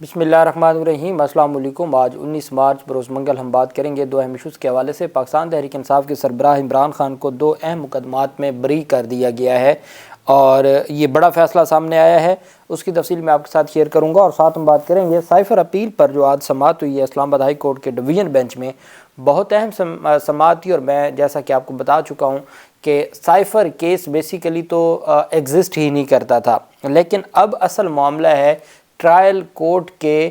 بسم اللہ الرحمن الرحیم۔ السلام علیکم۔ آج 19 مارچ بروز منگل ہم بات کریں گے دو اہم ایشوز کے حوالے سے۔ پاکستان تحریک انصاف کے سربراہ عمران خان کو دو اہم مقدمات میں بری کر دیا گیا ہے اور یہ بڑا فیصلہ سامنے آیا ہے، اس کی تفصیل میں آپ کے ساتھ شیئر کروں گا۔ اور ساتھ ہم بات کریں گے سائفر اپیل پر جو آج سماعت ہوئی ہے اسلام آباد ہائی کورٹ کے ڈویژن بینچ میں، بہت اہم سماعت تھی۔ اور میں جیسا کہ آپ کو بتا چکا ہوں کہ سائفر کیس بیسیکلی تو ایگزسٹ ہی نہیں کرتا تھا، لیکن اب اصل معاملہ ہے ٹرائل کورٹ کے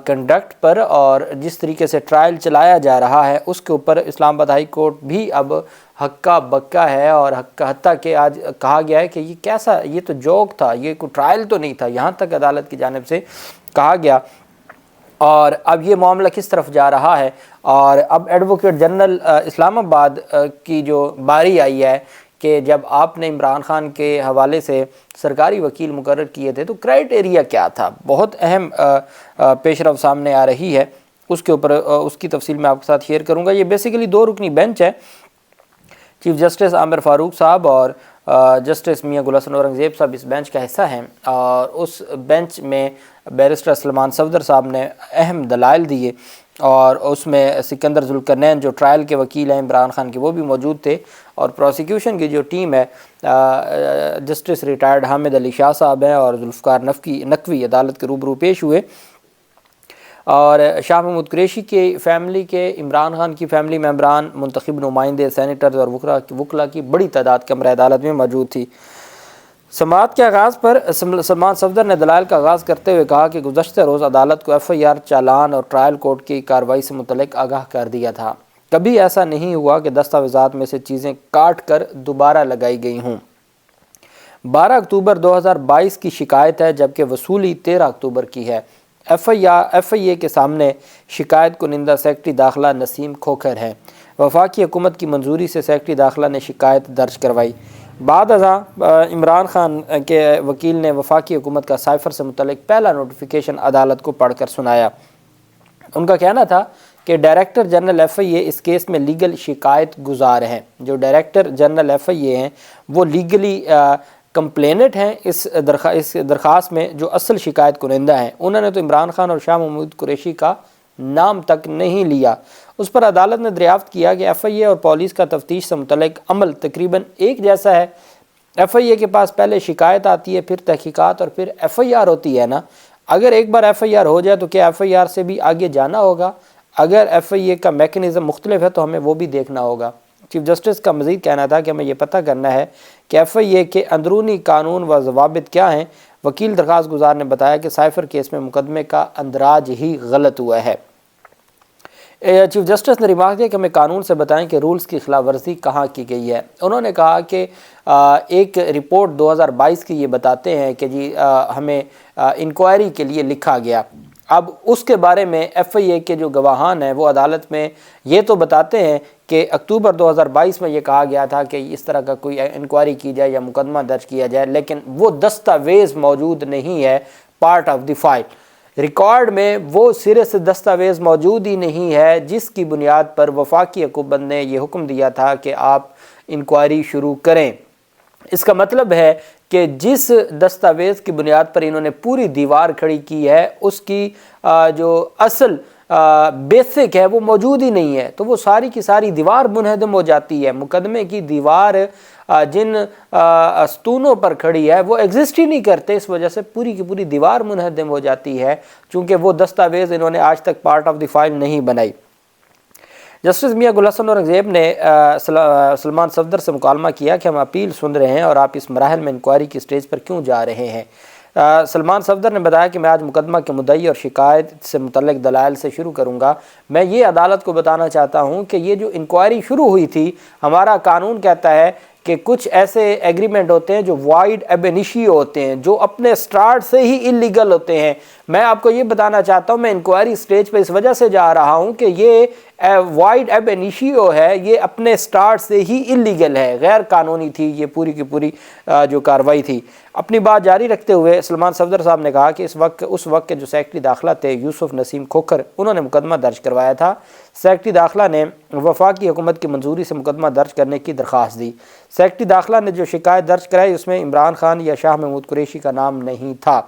کنڈکٹ پر، اور جس طریقے سے ٹرائل چلایا جا رہا ہے اس کے اوپر اسلام آباد ہائی کورٹ بھی اب ہکا بکا ہے، اور حتیٰ کہ آج کہا گیا ہے کہ یہ کیسا، یہ تو جوک تھا، یہ کوئی ٹرائل تو نہیں تھا، یہاں تک عدالت کی جانب سے کہا گیا۔ اور اب یہ معاملہ کس طرف جا رہا ہے، اور اب ایڈوکیٹ جنرل اسلام آباد کی جو باری آئی ہے کہ جب آپ نے عمران خان کے حوالے سے سرکاری وکیل مقرر کیے تھے تو کرائٹیریا کیا تھا، بہت اہم پیش رفت سامنے آ رہی ہے، اس کے اوپر اس کی تفصیل میں آپ کے ساتھ شیئر کروں گا۔ یہ بیسیکلی دو رکنی بینچ ہے، چیف جسٹس عامر فاروق صاحب اور جسٹس میاں گل حسن اورنگزیب صاحب اس بینچ کا حصہ ہیں، اور اس بینچ میں بیرسٹر سلمان صفدر صاحب نے اہم دلائل دیے، اور اس میں سکندر ذوالقرنین جو ٹرائل کے وکیل ہیں عمران خان کے وہ بھی موجود تھے، اور پروسیکیوشن کی جو ٹیم ہے جسٹس ریٹائرڈ حامد علی شاہ صاحب ہیں اور ذوالفقار نقوی عدالت کے روبرو پیش ہوئے۔ اور شاہ محمود قریشی کے فیملی کے، عمران خان کی فیملی ممبران، منتخب نمائندے، سینیٹرز اور وکلاء کی بڑی تعداد کمرہ عدالت میں موجود تھی۔ سماعت کے آغاز پر سلمان صفدر نے دلائل کا آغاز کرتے ہوئے کہا کہ گزشتہ روز عدالت کو ایف آئی آر، چالان اور ٹرائل کورٹ کی کارروائی سے متعلق آگاہ کر دیا تھا۔ کبھی ایسا نہیں ہوا کہ دستاویزات میں سے چیزیں کاٹ کر دوبارہ لگائی گئی ہوں۔ 12 اکتوبر 2022 کی شکایت ہے، جبکہ وصولی 13 اکتوبر کی ہے۔ ایف آئی اے کے سامنے شکایت کنندہ سیکرٹری داخلہ نسیم کھوکھر ہے۔ وفاقی حکومت کی منظوری سے سیکرٹری داخلہ نے شکایت درج کروائی۔ بعد ازاں عمران خان کے وکیل نے وفاقی حکومت کا سائفر سے متعلق پہلا نوٹیفیکیشن عدالت کو پڑھ کر سنایا۔ ان کا کہنا تھا کہ ڈائریکٹر جنرل ایف آئی اے اس کیس میں لیگل شکایت گزار ہیں۔ جو ڈائریکٹر جنرل ایف آئی اے ہیں وہ لیگلی کمپلینٹ ہیں اس درخواست میں، جو اصل شکایت کنندہ ہیں انہوں نے تو عمران خان اور شاہ محمود قریشی کا نام تک نہیں لیا۔ اس پر عدالت نے دریافت کیا کہ ایف آئی اے اور پولیس کا تفتیش سے متعلق عمل تقریباً ایک جیسا ہے۔ ایف آئی اے کے پاس پہلے شکایت آتی ہے، پھر تحقیقات اور پھر ایف آئی آر ہوتی ہے نا۔ اگر ایک بار ایف آئی آر ہو جائے تو کیا ایف آئی آر سے بھی آگے جانا ہوگا؟ اگر ایف آئی اے کا میکنزم مختلف ہے تو ہمیں وہ بھی دیکھنا ہوگا۔ چیف جسٹس کا مزید کہنا تھا کہ ہمیں یہ پتہ کرنا ہے کہ ایف آئی اے کے اندرونی قانون و ضوابط کیا ہیں۔ وکیل درخواست گزار نے بتایا کہ سائفر کیس میں مقدمے کا اندراج ہی غلط ہوا ہے۔ چیف جسٹس نے ریمارک دیا کہ ہمیں قانون سے بتائیں کہ رولز کی خلاف ورزی کہاں کی گئی ہے۔ انہوں نے کہا کہ ایک رپورٹ 2022 کی یہ بتاتے ہیں کہ جی ہمیں انکوائری کے لیے لکھا گیا۔ اب اس کے بارے میں ایف آئی اے کے جو گواہان ہیں وہ عدالت میں یہ تو بتاتے ہیں کہ اکتوبر 2022 میں یہ کہا گیا تھا کہ اس طرح کا کوئی انکوائری کی جائے یا مقدمہ درج کیا جائے، لیکن وہ دستاویز موجود نہیں ہے part of the file. Record میں وہ سرے سے دستاویز موجود ہی نہیں ہے جس کی بنیاد پر وفاقی حکومت نے یہ حکم دیا تھا کہ آپ انکوائری شروع کریں۔ اس کا مطلب ہے کہ جس دستاویز کی بنیاد پر انہوں نے پوری دیوار کھڑی کی ہے اس کی جو اصل بیسک ہے وہ موجود ہی نہیں ہے، تو وہ ساری کی ساری دیوار منہدم ہو جاتی ہے۔ مقدمے کی دیوار جن ستونوں پر کھڑی ہے وہ ایگزسٹ ہی نہیں کرتے، اس وجہ سے پوری کی پوری دیوار منہدم ہو جاتی ہے، چونکہ وہ دستاویز انہوں نے آج تک پارٹ آف دی فائل نہیں بنائی۔ جسٹس میاں گل حسن اورنگزیب نے سلمان صفدر سے مکالمہ کیا کہ ہم اپیل سن رہے ہیں اور آپ اس مراحل میں انکوائری کی سٹیج پر کیوں جا رہے ہیں۔ سلمان صفدر نے بتایا کہ میں آج مقدمہ کے مدعی اور شکایت سے متعلق دلائل سے شروع کروں گا۔ میں یہ عدالت کو بتانا چاہتا ہوں کہ یہ جو انکوائری شروع ہوئی تھی، ہمارا قانون کہتا ہے کہ کچھ ایسے ایگریمنٹ ہوتے ہیں جو وائڈ ایب انیشیو ہوتے ہیں، جو اپنے سٹارٹ سے ہی انلیگل ہوتے ہیں۔ میں آپ کو یہ بتانا چاہتا ہوں میں انکوائری سٹیج پہ اس وجہ سے جا رہا ہوں کہ یہ وائڈ ایب انیشیو ہے، یہ اپنے سٹارٹ سے ہی انلیگل ہے، غیر قانونی تھی یہ پوری کی پوری جو کارروائی تھی۔ اپنی بات جاری رکھتے ہوئے سلمان صفدر صاحب نے کہا کہ اس وقت کے جو سیکرٹری داخلہ تھے یوسف نسیم کھوکھر، انہوں نے مقدمہ درج کروایا تھا۔ سیکرٹری داخلہ نے وفاقی حکومت کی منظوری سے مقدمہ درج کرنے کی درخواست دی۔ سیکرٹری داخلہ نے جو شکایت درج کرائی اس میں عمران خان یا شاہ محمود قریشی کا نام نہیں تھا۔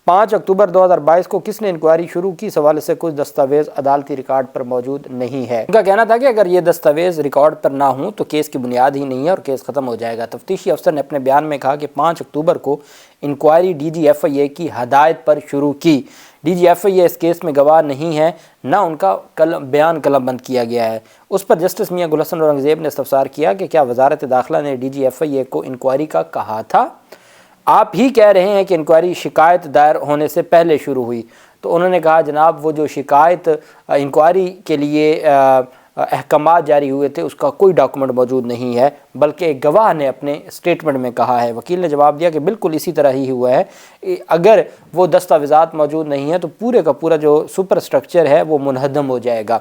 5 اکتوبر 2022 کو کس نے انکوائری شروع کی، اس حوالے سے کچھ دستاویز عدالتی ریکارڈ پر موجود نہیں ہے۔ ان کا کہنا تھا کہ اگر یہ دستاویز ریکارڈ پر نہ ہوں تو کیس کی بنیاد ہی نہیں ہے اور کیس ختم ہو جائے گا۔ تفتیشی افسر نے اپنے بیان میں کہا کہ 5 اکتوبر کو انکوائری ڈی جی ایف آئی اے کی ہدایت پر شروع کی۔ ڈی جی ایف آئی اے اس کیس میں گواہ نہیں ہے، نہ ان کا بیان قلم بند کیا گیا ہے۔ اس پر جسٹس میاں گل حسن اورنگزیب نے استفسار کیا کہ کیا وزارت داخلہ نے ڈی جی ایف آئی اے کو انکوائری کا کہا تھا؟ آپ ہی کہہ رہے ہیں کہ انکوائری شکایت دائر ہونے سے پہلے شروع ہوئی۔ تو انہوں نے کہا جناب وہ جو شکایت انکوائری کے لیے احکامات جاری ہوئے تھے اس کا کوئی ڈاکومنٹ موجود نہیں ہے، بلکہ ایک گواہ نے اپنے سٹیٹمنٹ میں کہا ہے۔ وکیل نے جواب دیا کہ بالکل اسی طرح ہی ہوا ہے، اگر وہ دستاویزات موجود نہیں ہیں تو پورے کا پورا جو سپر سٹرکچر ہے وہ منہدم ہو جائے گا۔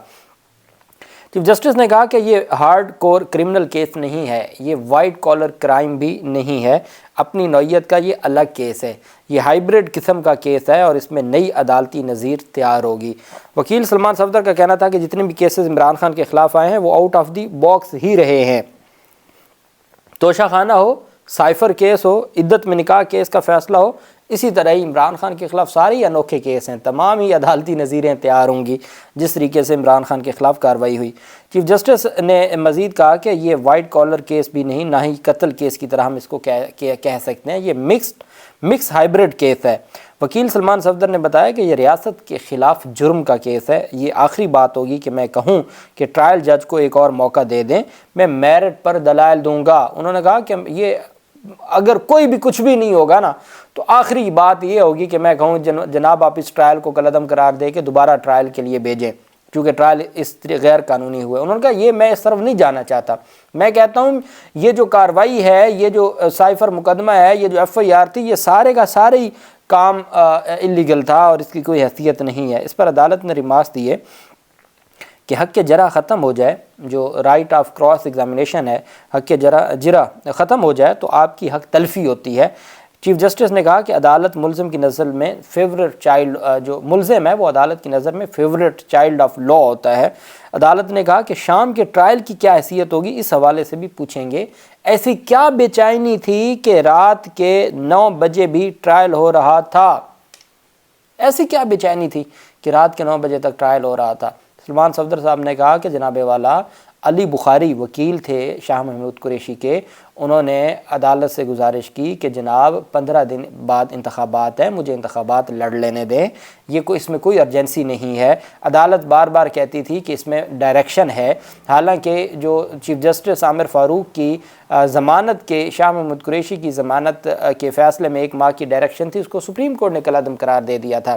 چیف جسٹس نے کہا کہ یہ ہارڈ کور کرمنل کیس نہیں ہے، یہ وائٹ کالر کرائم بھی نہیں ہے، اپنی نوعیت کا یہ الگ کیس ہے، یہ ہائیبرڈ قسم کا کیس ہے اور اس میں نئی عدالتی نظیر تیار ہوگی۔ وکیل سلمان صفدر کا کہنا تھا کہ جتنے بھی کیسز عمران خان کے خلاف آئے ہیں وہ آؤٹ آف دی باکس ہی رہے ہیں، توشہ خانہ ہو، سائفر کیس ہو، عدت میں نکاح کیس کا فیصلہ ہو، اسی طرح ہی عمران خان کے خلاف سارے انوکھے کیس ہیں، تمام ہی عدالتی نظیریں تیار ہوں گی جس طریقے سے عمران خان کے خلاف کارروائی ہوئی۔ چیف جسٹس نے مزید کہا کہ یہ وائٹ کالر کیس بھی نہیں، نہ ہی قتل کیس کی طرح ہم اس کو کہہ سکتے ہیں، یہ مکس ہائیبرڈ کیس ہے۔ وکیل سلمان صفدر نے بتایا کہ یہ ریاست کے خلاف جرم کا کیس ہے، یہ آخری بات ہوگی کہ میں کہوں کہ ٹرائل جج کو ایک اور موقع دے دیں، میں میرٹ پر دلائل دوں گا۔ انہوں نے کہا کہ یہ اگر کوئی بھی کچھ بھی نہیں ہوگا نا تو آخری بات یہ ہوگی کہ میں کہوں جناب آپ اس ٹرائل کو کالعدم قرار دے کے دوبارہ ٹرائل کے لیے بھیجیں، کیونکہ ٹرائل اس غیر قانونی ہوئے۔ انہوں نے کہا یہ میں اس طرف نہیں جانا چاہتا، میں کہتا ہوں یہ جو کارروائی ہے، یہ جو سائفر مقدمہ ہے، یہ جو ایف آئی آر تھی، یہ سارے کا سارے ہی کام انلیگل تھا اور اس کی کوئی حیثیت نہیں ہے۔ اس پر عدالت نے ریمارکس دیے کہ حق جرح ختم ہو جائے، جو رائٹ آف کراس ایگزامینیشن ہے، حق جرح ختم ہو جائے تو آپ کی حق تلفی ہوتی ہے۔ چیف جسٹس نے کہا کہ عدالت ملزم کی نظر میں فیورٹ چائلڈ، جو ملزم ہے وہ عدالت کی نظر میں فیورٹ چائلڈ آف لا ہوتا ہے۔ عدالت نے کہا کہ شام کے ٹرائل کی کیا حیثیت ہوگی اس حوالے سے بھی پوچھیں گے، ایسی کیا بے چینی تھی کہ رات کے 9 بجے بھی ٹرائل ہو رہا تھا، ایسی کیا بے چینی تھی کہ رات کے 9 بجے تک ٹرائل ہو رہا تھا۔ سلمان صفدر صاحب نے کہا کہ جناب والا علی بخاری وکیل تھے شاہ محمود قریشی کے، انہوں نے عدالت سے گزارش کی کہ جناب 15 دن بعد انتخابات ہیں، مجھے انتخابات لڑ لینے دیں، اس میں کوئی ارجنسی نہیں ہے۔ عدالت بار بار کہتی تھی کہ اس میں ڈائریکشن ہے، حالانکہ جو چیف جسٹس عامر فاروق کی ضمانت کے، شاہ محمود قریشی کی ضمانت کے فیصلے میں 1 ماہ کی ڈائریکشن تھی، اس کو سپریم کورٹ نے کالعدم قرار دے دیا تھا۔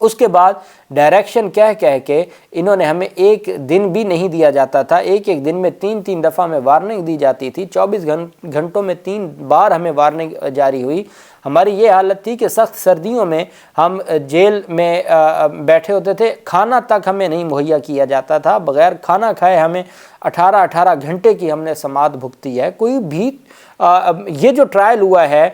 اس کے بعد ڈائریکشن کہہ کے انہوں نے ہمیں 1 دن بھی نہیں دیا جاتا تھا، ایک دن میں 3 دفعہ ہمیں وارننگ دی جاتی تھی، 24 گھنٹوں میں 3 بار ہمیں وارننگ جاری ہوئی۔ ہماری یہ حالت تھی کہ سخت سردیوں میں ہم جیل میں بیٹھے ہوتے تھے، کھانا تک ہمیں نہیں مہیا کیا جاتا تھا، بغیر کھانا کھائے ہمیں 18 گھنٹے کی ہم نے سماعت بھگتی ہے۔ کوئی بھی یہ جو ٹرائل ہوا ہے،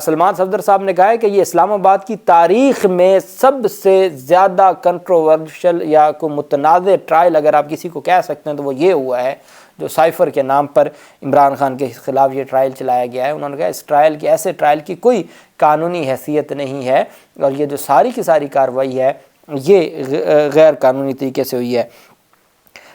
سلمان صفدر صاحب نے کہا ہے کہ یہ اسلام آباد کی تاریخ میں سب سے زیادہ کنٹروورشل یا کوئی متنازع ٹرائل اگر آپ کسی کو کہہ سکتے ہیں تو وہ یہ ہوا ہے، جو سائفر کے نام پر عمران خان کے خلاف یہ ٹرائل چلایا گیا ہے۔ انہوں نے کہا اس ٹرائل کی، ایسے ٹرائل کی کوئی قانونی حیثیت نہیں ہے اور یہ جو ساری کی ساری کارروائی ہے یہ غیر قانونی طریقے سے ہوئی ہے۔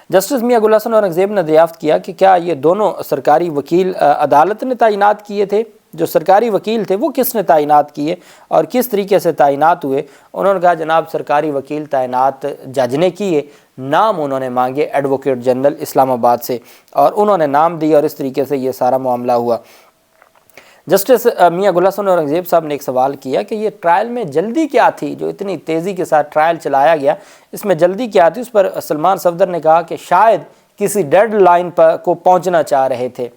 جسٹس میاں گل حسن اورنگزیب نے دریافت کیا کہ کیا یہ دونوں سرکاری وکیل عدالت نے تعینات کیے تھے؟ جو سرکاری وکیل تھے وہ کس نے تعینات کیے اور کس طریقے سے تعینات ہوئے؟ انہوں نے کہا جناب سرکاری وکیل تعینات جج نے کیے، نام انہوں نے مانگے ایڈوکیٹ جنرل اسلام آباد سے اور انہوں نے نام دیا اور اس طریقے سے یہ سارا معاملہ ہوا۔ جسٹس میاں گل حسن اورنگزیب صاحب نے ایک سوال کیا کہ یہ ٹرائل میں جلدی کیا تھی، جو اتنی تیزی کے ساتھ ٹرائل چلایا گیا، اس میں جلدی کیا تھی؟ اس پر سلمان صفدر نے کہا کہ شاید کسی ڈیڈ لائن کو پہنچنا چاہ رہے تھے۔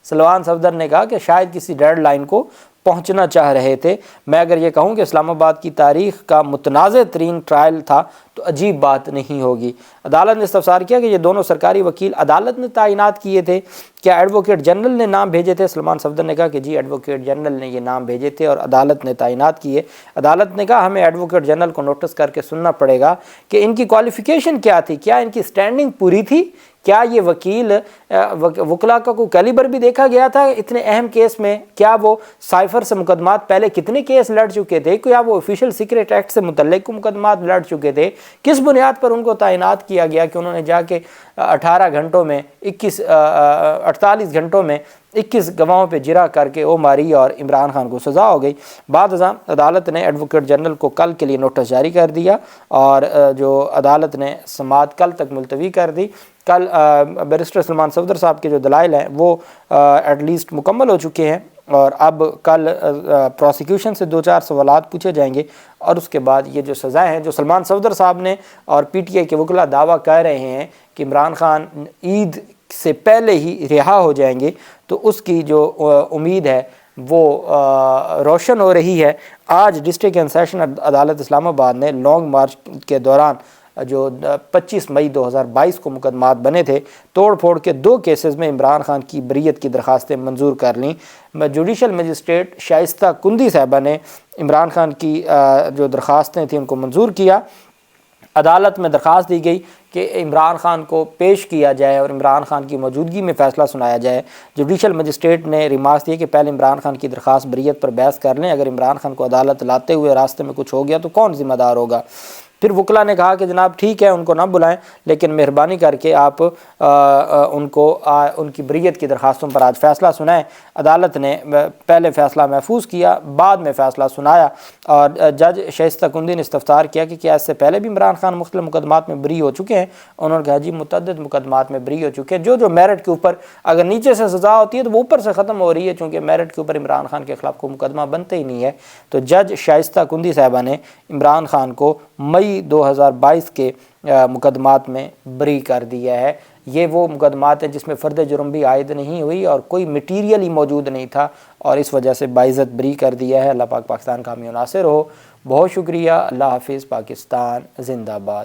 سلمان صفدر نے کہا کہ شاید کسی ڈیڈ لائن کو پہنچنا چاہ رہے تھے۔ میں اگر یہ کہوں کہ اسلام آباد کی تاریخ کا متنازع ترین ٹرائل تھا تو عجیب بات نہیں ہوگی۔ عدالت نے استفسار کیا کہ یہ دونوں سرکاری وکیل عدالت نے تعینات کیے تھے، کیا ایڈوکیٹ جنرل نے نام بھیجے تھے؟ سلمان صفدر نے کہا کہ جی ایڈوکیٹ جنرل نے یہ نام بھیجے تھے اور عدالت نے تعینات کیے۔ عدالت نے کہا ہمیں ایڈوکیٹ جنرل کو نوٹس کر کے سننا پڑے گا کہ ان کی کوالیفیکیشن کیا تھی، کیا ان کی سٹینڈنگ پوری تھی، کیا یہ وکلا کا کوئی کیلیبر بھی دیکھا گیا تھا اتنے اہم کیس میں؟ کیا وہ سائفر سے مقدمات پہلے کتنے کیس لڑ چکے تھے؟ کیا وہ آفیشیل سیکریٹ ایکٹ سے متعلق مقدمات لڑ چکے تھے؟ کس بنیاد پر ان کو تعینات کیا گیا کہ انہوں نے جا کے 48 گھنٹوں میں 21 گواہوں پہ جرح کر کے وہ ماری اور عمران خان کو سزا ہو گئی؟ بعد ازاں عدالت نے ایڈوکیٹ جنرل کو کل کے لیے نوٹس جاری کر دیا اور جو عدالت نے سماعت کل تک ملتوی کر دی۔ کل بیرسٹر سلمان صفدر صاحب کے جو دلائل ہیں وہ ایٹ لیسٹ مکمل ہو چکے ہیں، اور اب کل پروسیکیوشن سے 2-4 سوالات پوچھے جائیں گے، اور اس کے بعد یہ جو سزائیں ہیں جو سلمان صفدر صاحب نے اور پی ٹی آئی کے وکلا دعویٰ کر رہے ہیں کہ عمران خان عید سے پہلے ہی رہا ہو جائیں گے، تو اس کی جو امید ہے وہ روشن ہو رہی ہے۔ آج ڈسٹرکٹ اینڈ سیشن عدالت اسلام آباد نے لانگ مارچ کے دوران جو 25 مئی 2022 کو مقدمات بنے تھے، توڑ پھوڑ کے 2 کیسز میں عمران خان کی بریت کی درخواستیں منظور کر لیں۔ جوڈیشل مجسٹریٹ شائستہ کندی صاحبہ نے عمران خان کی جو درخواستیں تھیں ان کو منظور کیا۔ عدالت میں درخواست دی گئی کہ عمران خان کو پیش کیا جائے اور عمران خان کی موجودگی میں فیصلہ سنایا جائے۔ جوڈیشل مجسٹریٹ نے ریمارکس دیے کہ پہلے عمران خان کی درخواست بریت پر بحث کر لیں، اگر عمران خان کو عدالت لاتے ہوئے راستے میں کچھ ہو گیا تو کون ذمہ دار ہوگا؟ پھر وکلا نے کہا کہ جناب ٹھیک ہے ان کو نہ بلائیں، لیکن مہربانی کر کے آپ ان کی بریت کی درخواستوں پر آج فیصلہ سنائیں۔ عدالت نے پہلے فیصلہ محفوظ کیا، بعد میں فیصلہ سنایا، اور جج شائستہ کندی نے استفسار کیا کہ کیا اس سے پہلے بھی عمران خان مختلف مقدمات میں بری ہو چکے ہیں؟ انہوں نے کہا جی متعدد مقدمات میں بری ہو چکے ہیں، جو میرٹ کے اوپر اگر نیچے سے سزا ہوتی ہے تو وہ اوپر سے ختم ہو رہی ہے، چونکہ میرٹ کے اوپر عمران خان کے خلاف کوئی مقدمہ بنتے ہی نہیں ہے۔ تو جج شائستہ کندی صاحبہ نے عمران خان کو مئی 2022 کے مقدمات میں بری کر دیا ہے۔ یہ وہ مقدمات ہیں جس میں فرد جرم بھی عائد نہیں ہوئی اور کوئی مٹیریل ہی موجود نہیں تھا، اور اس وجہ سے باعزت بری کر دیا ہے۔ اللہ پاک پاکستان کا حامی و ناصر ہو۔ بہت شکریہ۔ اللہ حافظ۔ پاکستان زندہ باد۔